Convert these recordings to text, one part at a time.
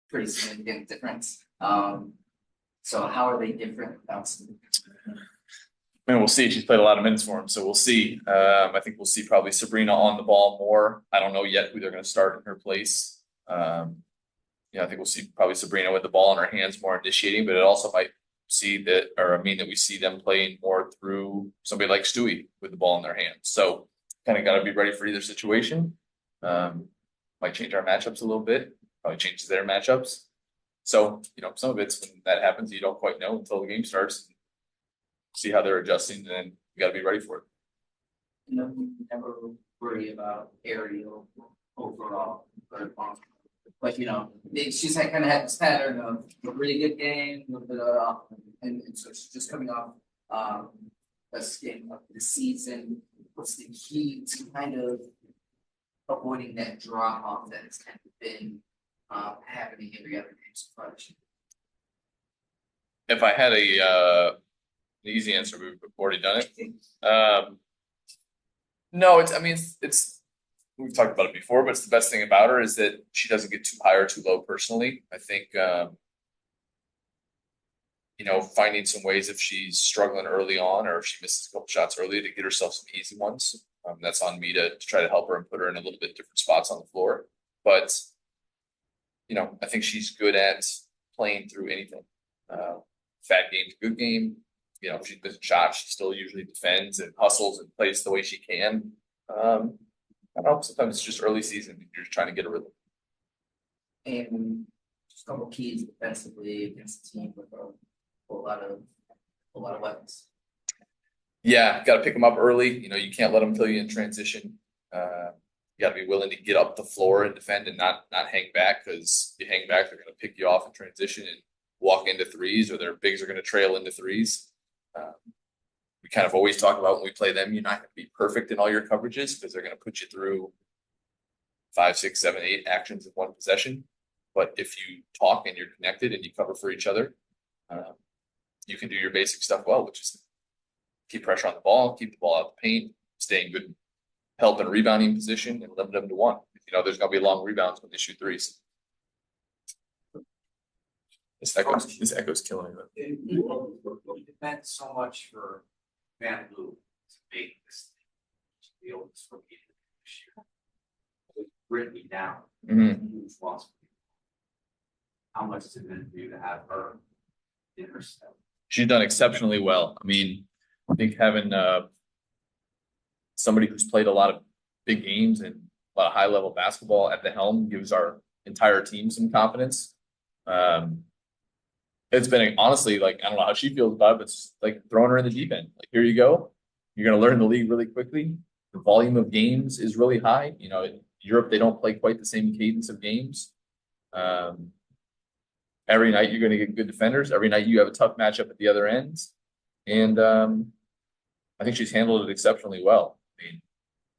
pretty significant difference. So how are they different without? And we'll see. She's played a lot of minutes for him, so we'll see. I think we'll see probably Sabrina on the ball more. I don't know yet who they're going to start in her place. I think we'll see probably Sabrina with the ball in her hands more initiating, but it also might mean that we see them playing more through somebody like Stewie with the ball in their hands. So kind of got to be ready for either situation. Might change our matchups a little bit, probably changes their matchups. So, some of it's when that happens, you don't quite know until the game starts. See how they're adjusting, and then you got to be ready for it. You never worry about aerial overall, but she's kind of had this pattern of a really good game, a little bit of, and so she's just coming off best game of the season. What's the key to kind of avoiding that drop off that has kind of been happening every other game so far? If I had an easy answer, we've already done it. No, it's we've talked about it before, but it's the best thing about her is that she doesn't get too high or too low personally. I think finding some ways if she's struggling early on or if she misses a couple shots early to get herself some easy ones. That's on me to try to help her and put her in a little bit different spots on the floor. But I think she's good at playing through anything. Bad game's a good game. If she's missing shots, she still usually defends and hustles and plays the way she can. I don't know, sometimes it's just early season. You're just trying to get a rhythm. And just a couple keys defensively against the team with a whole lot of weapons. Yeah, got to pick them up early. You can't let them kill you in transition. You got to be willing to get up the floor and defend and not hang back, because if you hang back, they're going to pick you off in transition and walk into threes, or their bigs are going to trail into threes. We kind of always talk about when we play them, you're not going to be perfect in all your coverages because they're going to put you through 5, 6, 7, 8 actions in one possession. But if you talk and you're connected and you cover for each other, you can do your basic stuff well, which is keep pressure on the ball, keep the ball out of the paint, stay in good help and rebounding position, and limit them to one. There's going to be long rebounds when they shoot threes. This echo's killing me. It meant so much for Van Loo to make this thing, to be able to swim into this year. It was written down. Huge loss. How much is it meant for you to have her in her step? She's done exceptionally well. I think having somebody who's played a lot of big games and a lot of high-level basketball at the helm gives our entire team some confidence. It's been honestly, I don't know how she feels about it, but it's like throwing her in the deep end. Here you go. You're going to learn the league really quickly. The volume of games is really high. In Europe, they don't play quite the same cadence of games. Every night you're going to get good defenders. Every night you have a tough matchup at the other end. And I think she's handled it exceptionally well.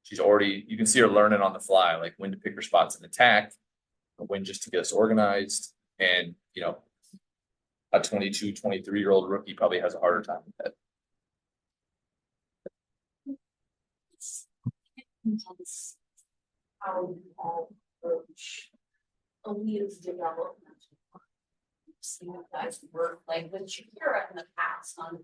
You can see her learning on the fly, when to pick her spots in attack, when just to get us organized. And, a 22, 23-year-old rookie probably has a harder time with that. How you all approach Aaliyah's development. See you guys work with Shakira in the past on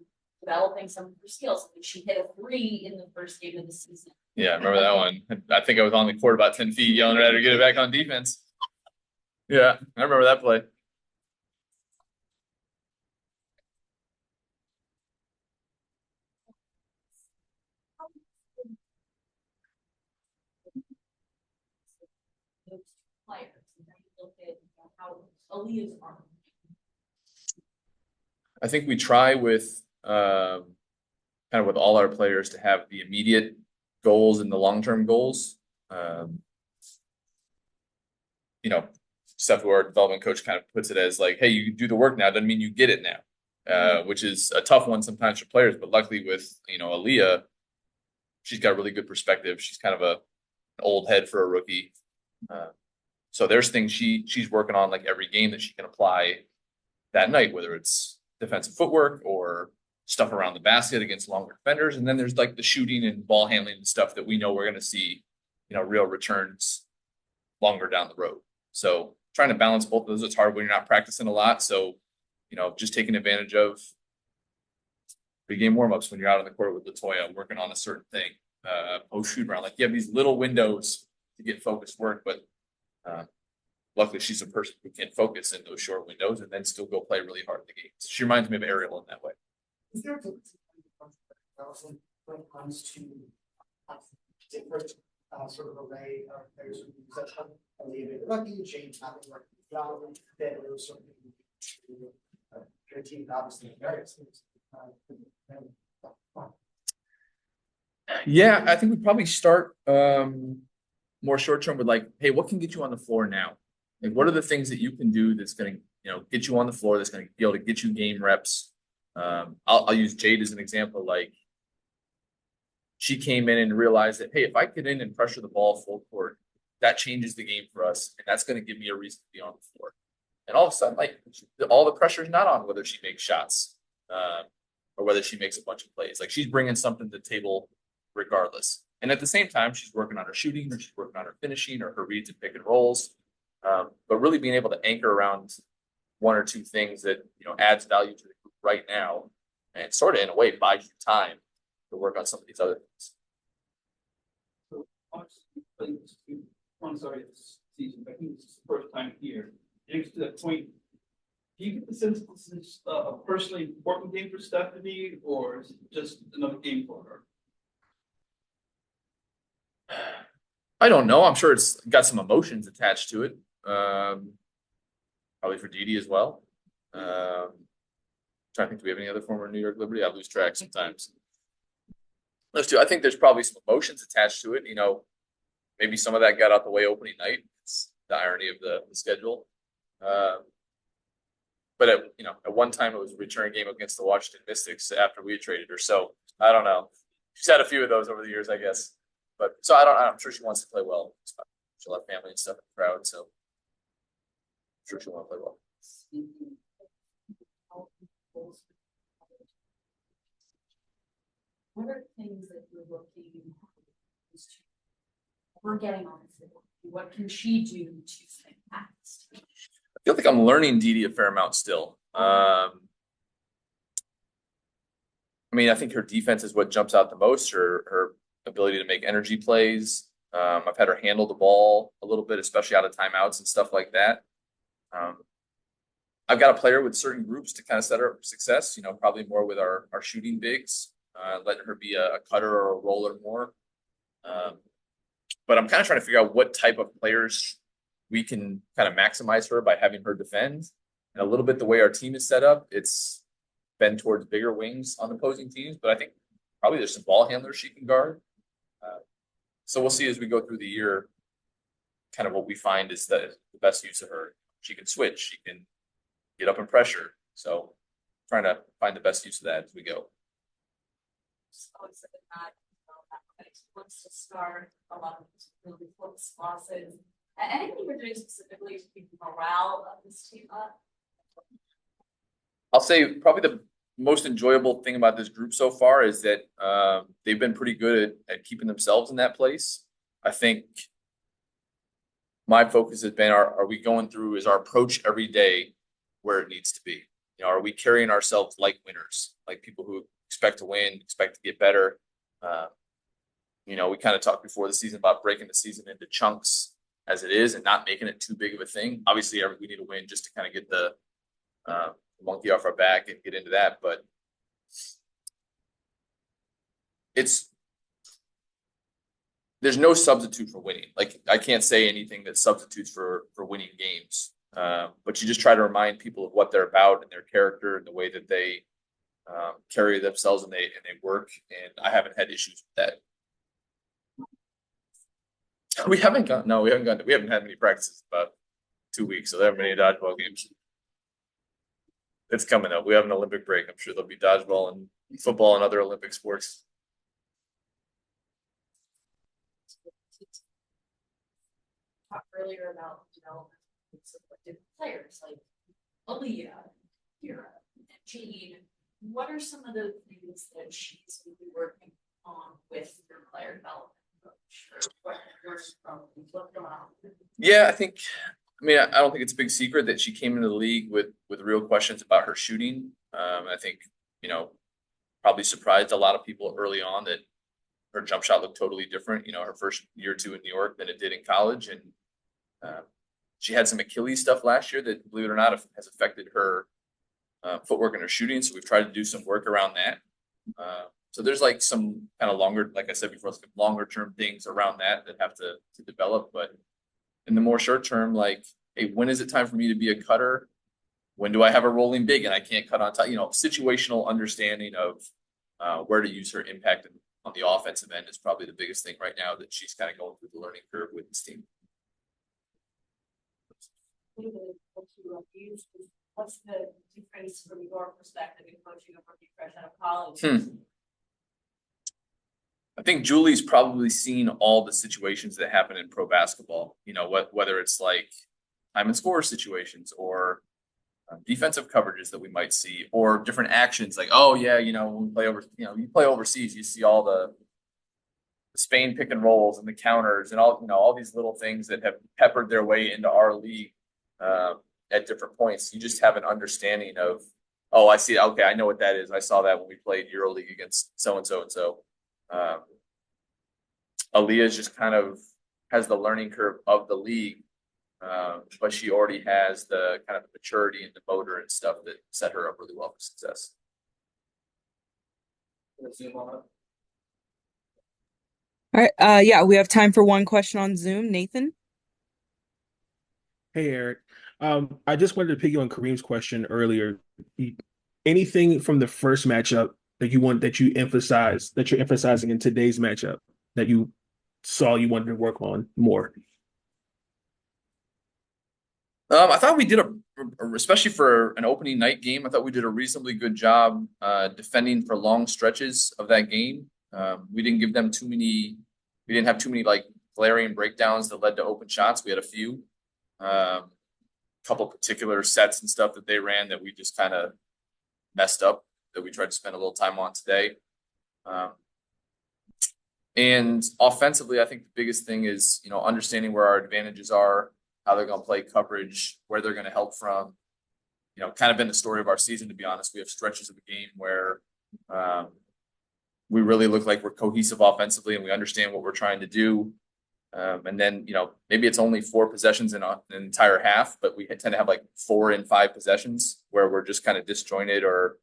developing some of her skills. She hit a 3 in the first game of the season. Yeah, I remember that one. I think I was on the court about 10 feet yelling at her to get it back on defense. Yeah, I remember that play. Players, and then you look at how Aaliyah's arm. I think we try with kind of with all our players to have the immediate goals and the long-term goals. Steph, our development coach, kind of puts it as hey, you do the work now, doesn't mean you get it now, which is a tough one sometimes for players. But luckily with Aaliyah, she's got a really good perspective. She's kind of an old head for a rookie. So there's things she's working on every game that she can apply that night, whether it's defensive footwork or stuff around the basket against longer defenders. And then there's the shooting and ball handling and stuff that we know we're going to see, real returns longer down the road. So trying to balance both of those. It's hard when you're not practicing a lot. So, just taking advantage of pre-game warm-ups when you're out on the court with Latoya, working on a certain thing, post shoot around. Like you have these little windows to get focused work, but luckily she's a person who can focus in those short windows and then still go play really hard in the games. She reminds me of Ariel in that way. Is there a difference when it comes to different sort of array of players who use that stuff? Olivia Lucky, James having worked with John, then it was sort of your team obviously various things. Yeah, I think we probably start more short term with like, hey, what can get you on the floor now? Like, what are the things that you can do that's going to, get you on the floor, that's going to be able to get you game reps? I'll use Jade as an example. Like, she came in and realized that, hey, if I get in and pressure the ball full court, that changes the game for us, and that's going to give me a reason to be on the floor. And all of a sudden, like, all the pressure is not on whether she makes shots or whether she makes a bunch of plays. Like, she's bringing something to the table regardless. And at the same time, she's working on her shooting, or she's working on her finishing, or her reads and pick and rolls. But really being able to anchor around one or two things that adds value to the group right now, and sort of in a way buys you time to work on some of these other things. So I'm sorry, this season, I think this is the first time here. Getting to that point, do you get the sense this is a personally important game for Stephanie, or is it just another game for her? I don't know. I'm sure it's got some emotions attached to it. Probably for Didi as well. Trying to think, do we have any other former New York Liberty? I lose track sometimes. Those two, I think there's probably some emotions attached to it. Maybe some of that got out the way opening night. It's the irony of the schedule. But at one time it was a return game against the Washington Mystics after we had traded her. So I don't know. She's had a few of those over the years, I guess. But so I'm sure she wants to play well. She'll have family and stuff in the crowd, so I'm sure she'll want to play well. What are things that you're looking to? We're getting on the floor. What can she do to think fast? I feel like I'm learning Didi a fair amount still. I think her defense is what jumps out the most. Her ability to make energy plays. I've had her handle the ball a little bit, especially out of timeouts and stuff like that. I've got to play her with certain groups to kind of set her up for success, probably more with our shooting bigs, letting her be a cutter or a roller more. But I'm kind of trying to figure out what type of players we can kind of maximize her by having her defend. And a little bit the way our team is set up, it's been towards bigger wings on opposing teams, but I think probably there's some ball handlers she can guard. So we'll see as we go through the year, kind of what we find is the best use of her. She can switch, she can get up and pressure. So trying to find the best use of that as we go. Wants to start a lot of really close losses. Anything we're doing specifically to keep the morale of this team up? I'll say probably the most enjoyable thing about this group so far is that they've been pretty good at keeping themselves in that place. I think my focus has been, are we going through, is our approach every day where it needs to be? Are we carrying ourselves like winners, like people who expect to win, expect to get better? We kind of talked before the season about breaking the season into chunks as it is and not making it too big of a thing. Obviously, we need to win just to kind of get the monkey off our back and get into that. But there's no substitute for winning. Like, I can't say anything that substitutes for winning games. But you just try to remind people of what they're about and their character and the way that they carry themselves and they work. And I haven't had issues with that. We haven't had many practices in about 2 weeks, so there haven't been any dodgeball games. It's coming up. We have an Olympic break. I'm sure there'll be dodgeball and football and other Olympic sports. Talked earlier about development of different players like Aaliyah, Kira, and Jean. What are some of the things that she's going to be working on with your player development coach? Or what from what's going on? Yeah, I think I mean, I don't think it's a big secret that she came into the league with real questions about her shooting. I think, you know, probably surprised a lot of people early on that her jump shot looked totally different, you know, her first year or two in New York than it did in college. And she had some Achilles stuff last year that, believe it or not, has affected her footwork and her shooting. So we've tried to do some work around that. So there's like some kind of longer, like I said before, some longer term things around that have to develop. But in the more short term, like, hey, when is it time for me to be a cutter? When do I have a rolling big and I can't cut on top? You know, situational understanding of where to use her impact on the offensive end is probably the biggest thing right now that she's kind of going through the learning curve with this team. What's the difference from your perspective in coaching a rookie fresh out of college? I think Julie's probably seen all the situations that happen in pro basketball. You know, whether it's like time and score situations or defensive coverages that we might see, or different actions like, oh yeah, you know, when we play you play overseas, you see all the Spain pick and rolls and the counters and all, you know, all these little things that have peppered their way into our league at different points. You just have an understanding of, oh, I see. Okay, I know what that is. I saw that when we played EuroLeague against so and so and so. Aaliyah's just kind of has the learning curve of the league, but she already has the kind of maturity and the motor and stuff that set her up really well for success. All right. Yeah, we have time for one question on Zoom. Nathan? Hey, Eric. I just wanted to pick you on Kareem's question earlier. Anything from the first matchup that you're emphasizing in today's matchup that you saw you wanted to work on more? I thought we did especially for an opening night game, I thought we did a reasonably good job defending for long stretches of that game. We didn't have too many like glaring breakdowns that led to open shots. We had a few, couple particular sets and stuff that they ran that we just kind of messed up, that we tried to spend a little time on today. And offensively, I think the biggest thing is, you know, understanding where our advantages are, how they're going to play coverage, where they're going to help from. You know, kind of been the story of our season, to be honest. We have stretches of the game where we really look like we're cohesive offensively and we understand what we're trying to do. And then, you know, maybe it's only 4 possessions in an entire half, but we tend to have like 4 and 5 possessions where we're just kind of disjointed, or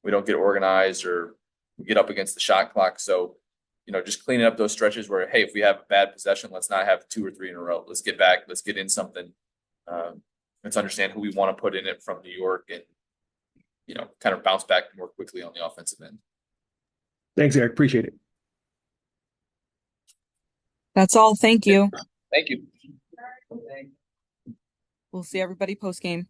we don't get organized, or we get up against the shot clock. So, you know, just cleaning up those stretches where, hey, if we have a bad possession, let's not have 2 or 3 in a row. Let's get back. Let's get in something. Let's understand who we want to put in it from New York and, you know, kind of bounce back more quickly on the offensive end. Thanks, Eric. Appreciate it. That's all. Thank you. Thank you. We'll see everybody post game.